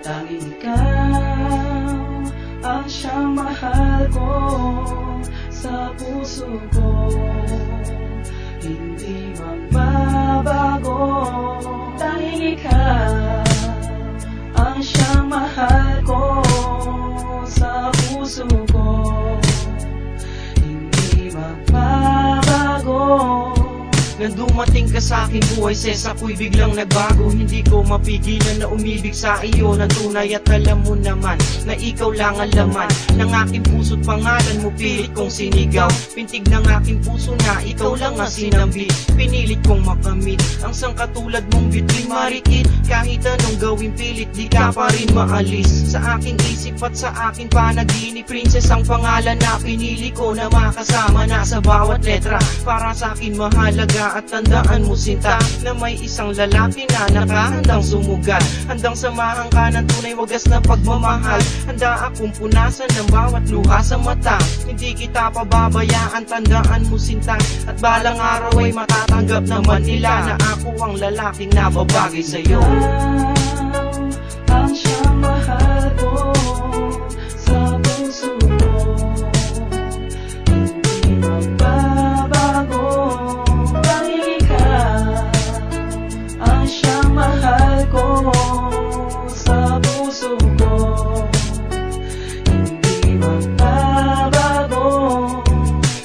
Tanging ikaw ang siyang mahal ko sa puso ko, hindi magbabago. Tanging ikaw ang siyang mahal ko sa puso ko, hindi magbabago. Nang dumating ka sa aking buhay, sis, ako'y biglang nagbago. Hindi ko mapigilan na umibig sa iyo ng tunay. At alam mo naman na ikaw lang ang laman ng aking puso't pangalan mo pilit kong sinigaw. Pintig ng aking puso na ikaw lang ang sinambi. Pinilit kong makamit ang sangkatulad mong bituin marikit. Kahit anong gawin pilit, di ka pa rin maalis sa aking isip at sa aking panaginip. Princess ang pangalan na pinili ko na makasama na sa bawat letra. Para sa akin mahalaga at tandaan mo sinta na may isang lalaki na nakahandang sumugal. Handang samahan ka ng tunay wagas na pagmamahal. Handa akong punasan ng bawat luha sa mata. Hindi kita pababayaan, tandaan mo sinta. At balang araw ay matatanggap naman nila na ako ang lalaking nababagay sa'yo. Ang siyang mahal ko sa puso ko, hindi magbabago. Ang siyang mahal ko sa puso ko, hindi magbabago.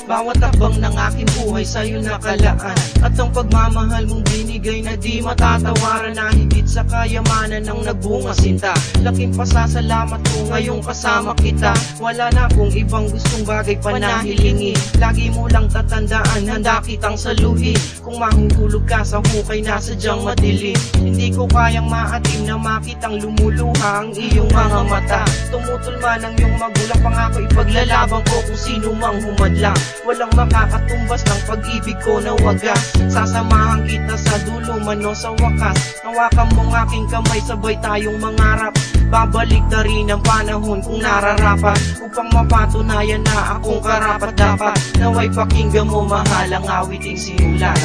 Bawat takbang ng aking buhay sa'yo nakalaan, at ang pagmamahal mong binigay na di matatawaran, na higit sa kayamanan ng nagbunga sinta. Laking pasasalamat ko ngayong kasama kita. Wala na akong ibang gustong bagay pa na hilingin. Lagi mo lang tatandaan, handa kitang saluhin. Kung mahuhulog ka sa hukay na sadyang madilim, hindi ko kayang maatim na makitang lumuluha ang iyong mga mata. Tumutol man ang iyong magulang, pangako ipaglalaban ko kung sino mang humadlang. Walang makakatumbas ng pag-ibig ko na wagas. Sasamahan kita sa dulo man o sa wakas. Hawakan mong aking kamay, sabay tayong mangarap. Babalik na rin ang panahon kung nararapat, upang mapatunayan na akong karapat dapat. Naway pakinggan mo mahal ang awiting sinulat.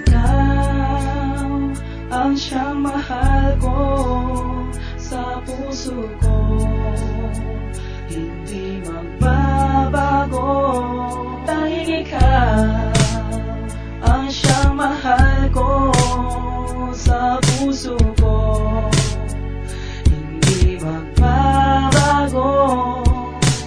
Ikaw ang siyang mahal ko sa puso ko, hindi magbabago. Tanging ikaw ang siyang mahal ko sa puso ko, hindi magbabago.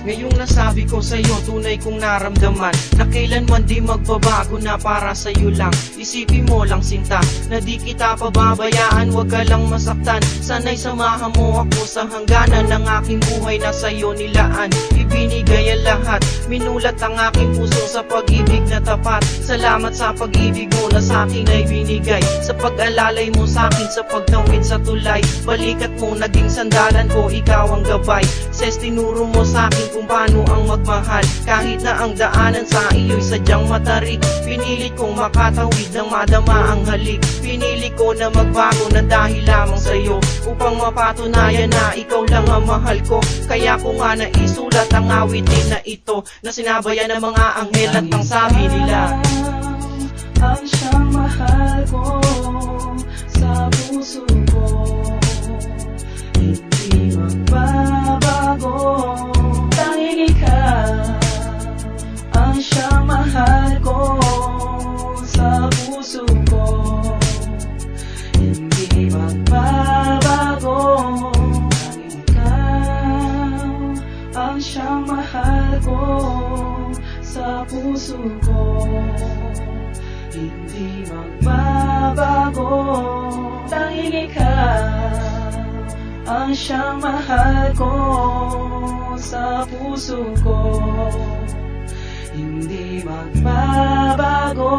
Ngayong nasabi ko sa'yo, tunay kong naramdaman na kailanman di magbabago na para sa'yo lang. Isipin mo lang sinta na di kita pababayaan, wag ka lang masaktan. Sana'y samahan mo ako sa hangganan ng aking buhay na sa'yo nilaan. Ibinigay ang lahat, minulat ang aking puso sa pag-ibig na tapat. Salamat sa pag-ibig mo na sa'kin ay binigay, sa pag-alalay mo sa'kin sa pagtawid sa tulay. Balikat mo naging sandalan ko, ikaw ang gabay. Ses tinuro mo sa'kin kung paano ang magmahal, kahit na ang daanan sa iyo'y sadyang matarik. Pinilit kong makatawid ng madama ang halik. Pinili ko na magbago na dahil lamang sa'yo, upang mapatunayan na ikaw lang ang mahal ko. Kaya ko nga naisulat ang awitin na ito, na sinabayan ng mga anghel at ang sabi nila. Ang siyang mahal ko sa puso ko, hindi magbabago. Tanging ikaw ang siyang mahal ko sa puso ko, hindi magbabago. Tanging ikaw ang siyang mahal ko sa puso ko, hindi magbabago. Tanging ikaw ang siyang mahal ko sa puso ko, hindi magbabago.